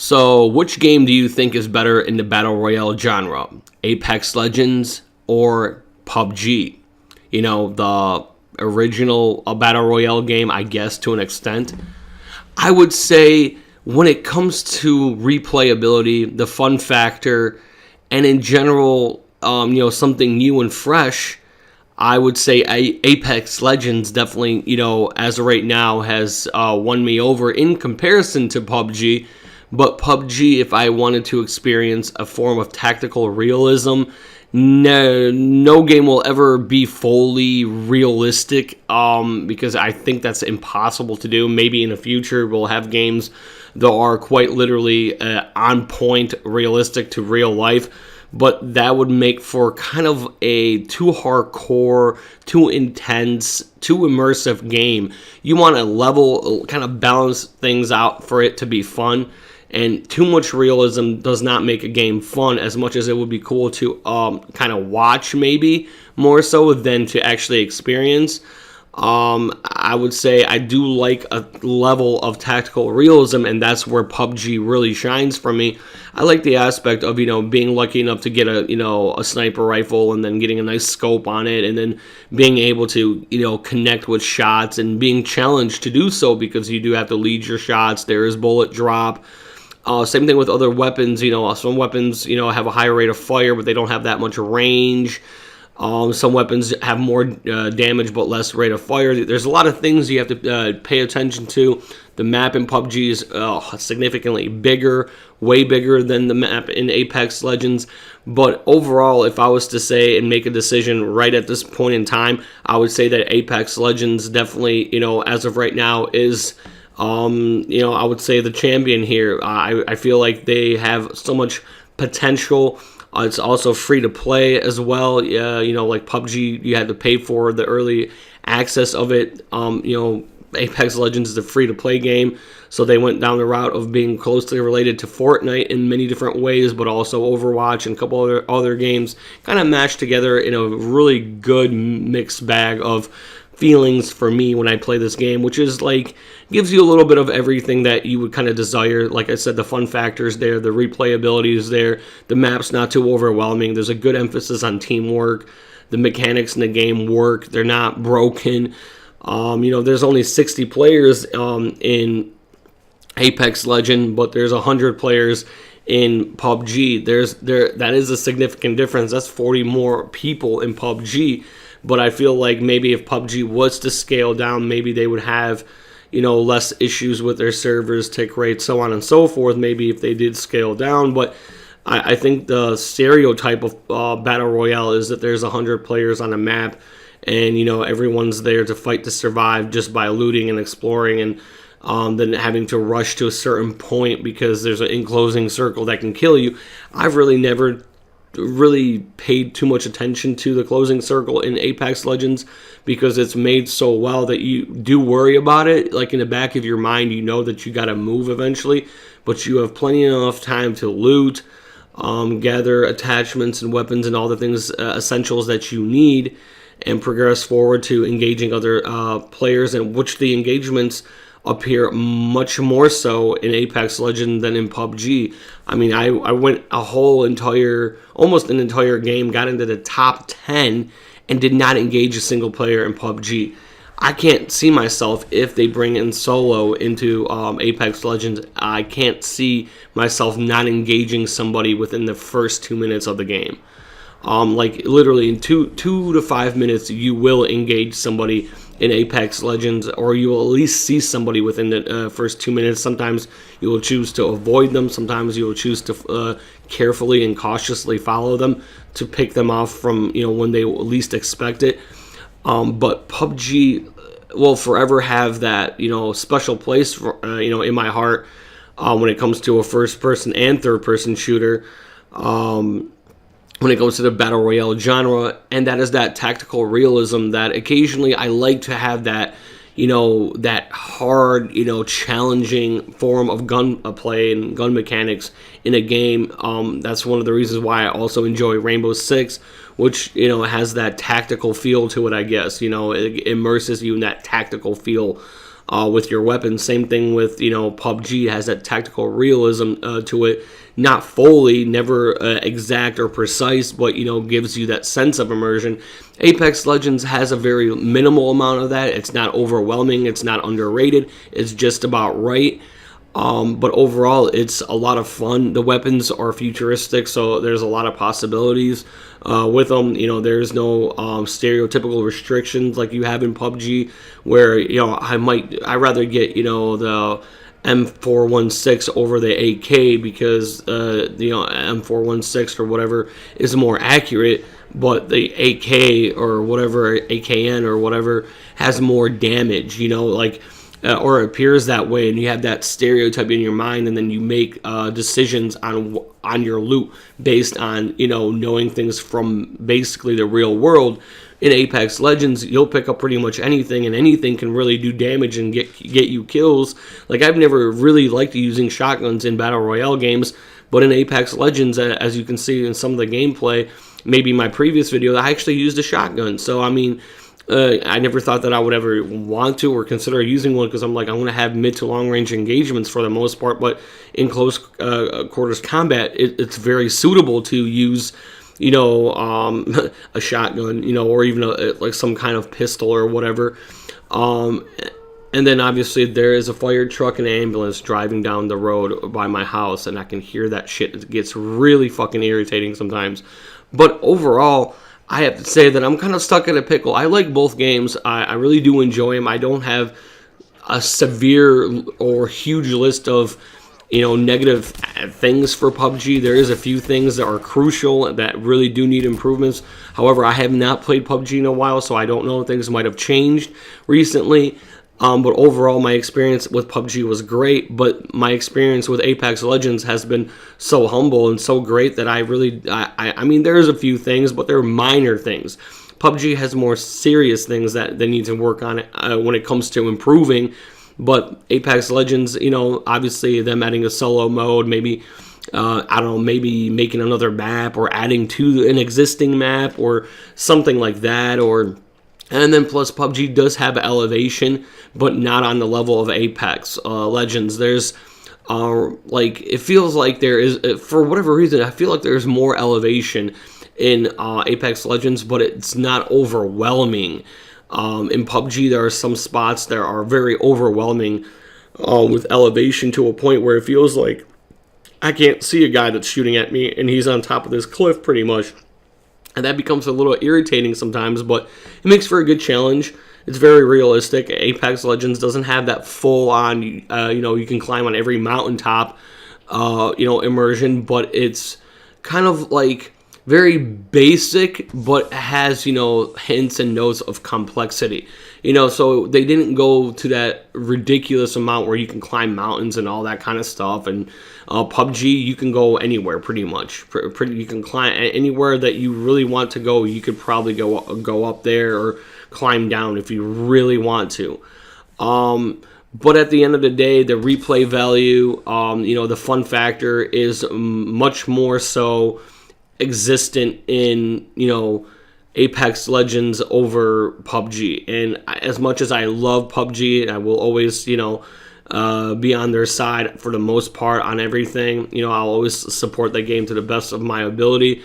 So, which game do you think is better in the Battle Royale genre? Apex Legends or PUBG? You know, the original Battle Royale game, I guess, to an extent. I would say when it comes to replayability, the fun factor, and in general, something new and fresh, I would say Apex Legends definitely, as of right now, has won me over in comparison to PUBG. But PUBG, if I wanted to experience a form of tactical realism, no game will ever be fully realistic because I think that's impossible to do. Maybe in the future we'll have games that are quite literally on point, realistic to real life. But that would make for kind of a too hardcore, too intense, too immersive game. You want to level, kind of balance things out for it to be fun. And too much realism does not make a game fun as much as it would be cool to kind of watch, maybe more so than to actually experience. I would say I do like a level of tactical realism, and that's where PUBG really shines for me. I like the aspect of, being lucky enough to get a sniper rifle and then getting a nice scope on it, and then being able to, connect with shots and being challenged to do so because you do have to lead your shots. There is bullet drop. Same thing with other weapons. Some weapons, have a higher rate of fire, but they don't have that much range. Some weapons have more damage but less rate of fire. There's a lot of things you have to pay attention to. The map in PUBG is significantly bigger, way bigger than the map in Apex Legends. But overall, if I was to say and make a decision right at this point in time, I would say that Apex Legends definitely, as of right now, is I would say the champion here. I feel like they have so much potential. It's also free to play as well. Like PUBG, you had to pay for the early access of it. Apex Legends is a free to play game, so they went down the route of being closely related to Fortnite in many different ways, but also Overwatch and a couple other games kind of mashed together in a really good mixed bag of feelings for me when I play this game, which is like gives you a little bit of everything that you would kind of desire. Like I said, the fun factor is there, the replayability is there, the map's not too overwhelming, there's a good emphasis on teamwork, the mechanics in the game work, they're not broken. There's only 60 players in Apex Legend, but there's 100 players in PUBG. That is a significant difference. That's 40 more people in PUBG. But I feel like maybe if PUBG was to scale down, maybe they would have, less issues with their servers, tick rates, so on and so forth. Maybe if they did scale down. But I think the stereotype of Battle Royale is that there's 100 players on a map and, everyone's there to fight to survive just by looting and exploring and then having to rush to a certain point because there's an enclosing circle that can kill you. I've really never really paid too much attention to the closing circle in Apex Legends because it's made so well that you do worry about it. Like in the back of your mind, you know that you got to move eventually, but you have plenty enough time to loot, gather attachments and weapons and all the things, essentials that you need, and progress forward to engaging other players, and which the engagements appear much more so in Apex Legends than in PUBG. I mean, I went almost an entire game, got into the top 10, and did not engage a single player in PUBG. I can't see myself, if they bring in solo into Apex Legends, I can't see myself not engaging somebody within the first 2 minutes of the game. Like literally in 2 to 5 minutes, you will engage somebody in Apex Legends, or you will at least see somebody within the first 2 minutes. Sometimes you will choose to avoid them. Sometimes you will choose to carefully and cautiously follow them to pick them off from when they least expect it. But PUBG will forever have that special place for, in my heart when it comes to a first-person and third-person shooter. When it comes to the Battle Royale genre, and that is that tactical realism that occasionally I like to have that, that hard, challenging form of gunplay and gun mechanics in a game. That's one of the reasons why I also enjoy Rainbow Six, which, has that tactical feel to it, I guess. It immerses you in that tactical feel with your weapons. Same thing with, PUBG. It has that tactical realism to it. Not fully, never exact or precise, but, gives you that sense of immersion. Apex Legends has a very minimal amount of that. It's not overwhelming. It's not underrated. It's just about right. But overall, it's a lot of fun. The weapons are futuristic, so there's a lot of possibilities with them. There's no stereotypical restrictions like you have in PUBG, where I rather get the M416 over the AK because M416 or whatever is more accurate, but the AK or whatever, AKN or whatever, has more damage. Or appears that way, and you have that stereotype in your mind, and then you make decisions on your loot based on knowing things from basically the real world. In Apex Legends, you'll pick up pretty much anything, and anything can really do damage and get you kills. Like, I've never really liked using shotguns in Battle Royale games, but in Apex Legends, as you can see in some of the gameplay, maybe my previous video, I actually used a shotgun. So, I mean, I never thought that I would ever want to or consider using one, because I'm going to have mid to long range engagements for the most part, but in close quarters combat, it's very suitable to use a shotgun, or even some kind of pistol or whatever. And then obviously there is a fire truck and an ambulance driving down the road by my house, and I can hear that shit. It gets really fucking irritating sometimes. But overall, I have to say that I'm kind of stuck in a pickle. I like both games. I really do enjoy them. I don't have a severe or huge list of negative things for PUBG. There is a few things that are crucial that really do need improvements. However, I have not played PUBG in a while, so I don't know if things might have changed recently. But overall, my experience with PUBG was great. But my experience with Apex Legends has been so humble and so great that I mean, there's a few things, but they're minor things. PUBG has more serious things that they need to work on when it comes to improving. But Apex Legends, obviously them adding a solo mode, maybe, maybe making another map or adding to an existing map or something like that. And then plus PUBG does have elevation, but not on the level of Apex Legends. There's, it feels like there is, for whatever reason, I feel like there's more elevation in Apex Legends, but it's not overwhelming. In PUBG, there are some spots that are very overwhelming with elevation to a point where it feels like I can't see a guy that's shooting at me, and he's on top of this cliff pretty much. And that becomes a little irritating sometimes, but it makes for a good challenge. It's very realistic. Apex Legends doesn't have that full-on, you can climb on every mountaintop, immersion, but it's kind of like very basic, but has, hints and notes of complexity. So they didn't go to that ridiculous amount where you can climb mountains and all that kind of stuff. And PUBG, you can go anywhere pretty much. You can climb anywhere that you really want to go. You could probably go up there or climb down if you really want to. But at the end of the day, the replay value, the fun factor is much more so existent in, Apex Legends over PUBG. And as much as I love PUBG, I will always, be on their side for the most part on everything. I'll always support the game to the best of my ability.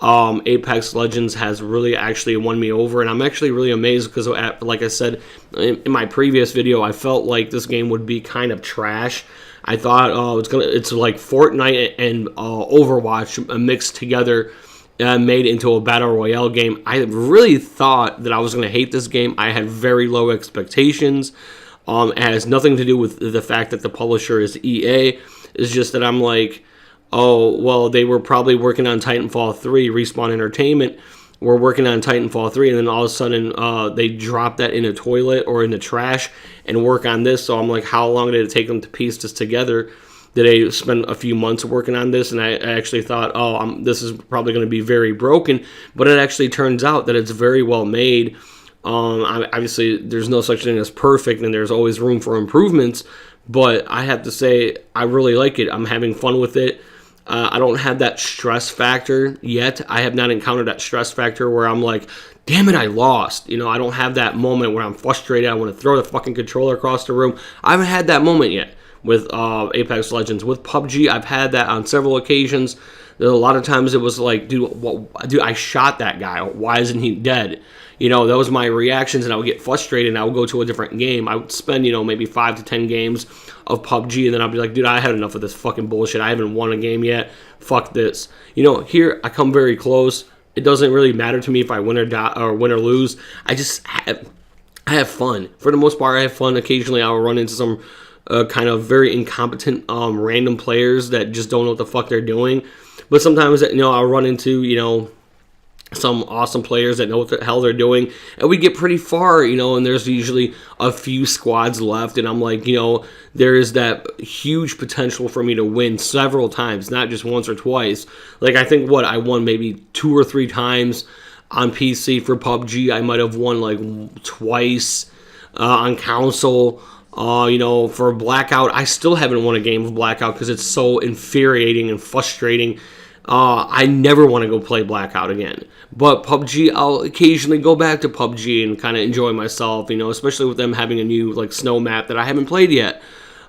Apex Legends has really actually won me over, and I'm actually really amazed because, like I said in my previous video, I felt like this game would be kind of trash. I thought, it's like Fortnite and Overwatch mixed together, made into a battle royale game. I really thought that I was going to hate this game. I had very low expectations. It has nothing to do with the fact that the publisher is EA. It's just that I'm like, oh, well, they were probably working on Titanfall 3. Respawn Entertainment were working on Titanfall 3, and then all of a sudden they drop that in a toilet or in the trash and work on this. So I'm like, how long did it take them to piece this together? Did they spend a few months working on this? And I actually thought, this is probably going to be very broken. But it actually turns out that it's very well made. Obviously, there's no such thing as perfect, and there's always room for improvements. But I have to say, I really like it. I'm having fun with it. I don't have that stress factor yet. I have not encountered that stress factor where I'm like, damn it, I lost. You know, I don't have that moment where I'm frustrated. I want to throw the fucking controller across the room. I haven't had that moment yet with Apex Legends. With PUBG, I've had that on several occasions. A lot of times it was like, dude, I shot that guy. Why isn't he dead? You know, that was my reactions, and I would get frustrated, and I would go to a different game. I would spend, maybe 5 to 10 games of PUBG, and then I'd be like, dude, I had enough of this fucking bullshit. I haven't won a game yet. Fuck this. Here I come very close. It doesn't really matter to me if I win or lose. I have fun. For the most part, I have fun. Occasionally, I'll run into some kind of very incompetent random players that just don't know what the fuck they're doing. But sometimes, I'll run into, some awesome players that know what the hell they're doing, and we get pretty far, and there's usually a few squads left, and I'm like, there is that huge potential for me to win several times, not just once or twice. Like, I think I won maybe 2 or 3 times on PC for PUBG. I might have won like twice on console. For Blackout, I still haven't won a game of Blackout because it's so infuriating and frustrating. I never want to go play Blackout again. But PUBG, I'll occasionally go back to PUBG and kind of enjoy myself, especially with them having a new snow map that I haven't played yet,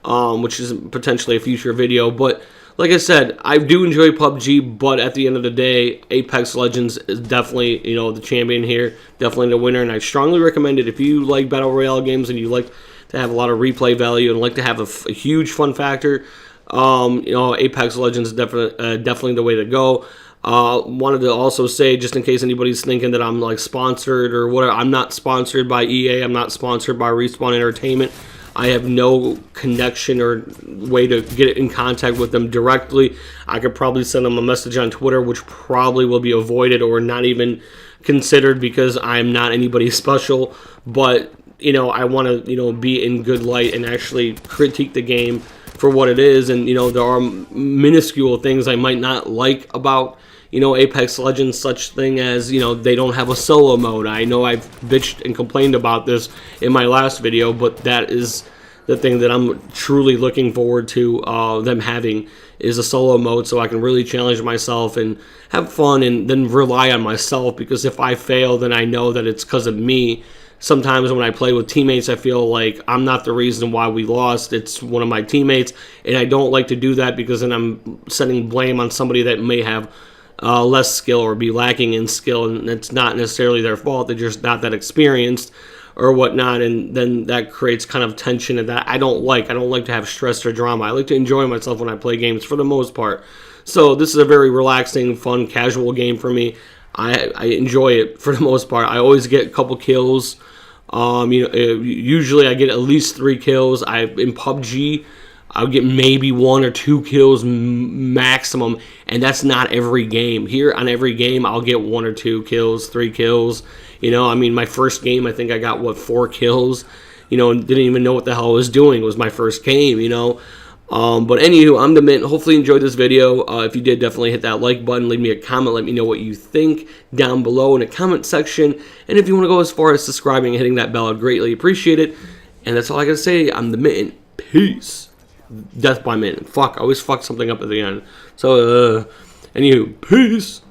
which is potentially a future video. But like I said, I do enjoy PUBG, but at the end of the day, Apex Legends is definitely, the champion here, definitely the winner, and I strongly recommend it. If you like Battle Royale games and you like to have a lot of replay value and like to have a huge fun factor, Apex Legends is definitely the way to go. Wanted to also say, just in case anybody's thinking that I'm sponsored or whatever, I'm not sponsored by EA. I'm not sponsored by Respawn Entertainment. I have no connection or way to get in contact with them directly. I could probably send them a message on Twitter, which probably will be avoided or not even considered because I'm not anybody special. But I want to be in good light and actually critique the game for what it is. And there are minuscule things I might not like about Apex Legends, such thing as they don't have a solo mode. I know I've bitched and complained about this in my last video, but that is the thing that I'm truly looking forward to them having, is a solo mode, so I can really challenge myself and have fun and then rely on myself, because if I fail, then I know that it's because of me. Sometimes when I play with teammates, I feel like I'm not the reason why we lost. It's one of my teammates, and I don't like to do that because then I'm setting blame on somebody that may have less skill or be lacking in skill, and it's not necessarily their fault. They're just not that experienced or whatnot, and then that creates kind of tension, and that I don't like. I don't like to have stress or drama. I like to enjoy myself when I play games for the most part. So this is a very relaxing, fun, casual game for me. I enjoy it for the most part. I always get a couple kills. Usually I get at least 3 kills. In PUBG, I'll get maybe 1 or 2 kills maximum, and that's not every game. Here, on every game, I'll get 1 or 2 kills, 3 kills. My first game, I think I got, 4 kills, and didn't even know what the hell I was doing. It was my first game, But anywho, I'm deathBYmitten. Hopefully you enjoyed this video. If you did, definitely hit that like button. Leave me a comment. Let me know what you think down below in the comment section. And if you want to go as far as subscribing and hitting that bell, I'd greatly appreciate it. And that's all I got to say. I'm deathBYmitten. Peace. deathBYmitten. Fuck, I always fuck something up at the end. So, anywho, peace.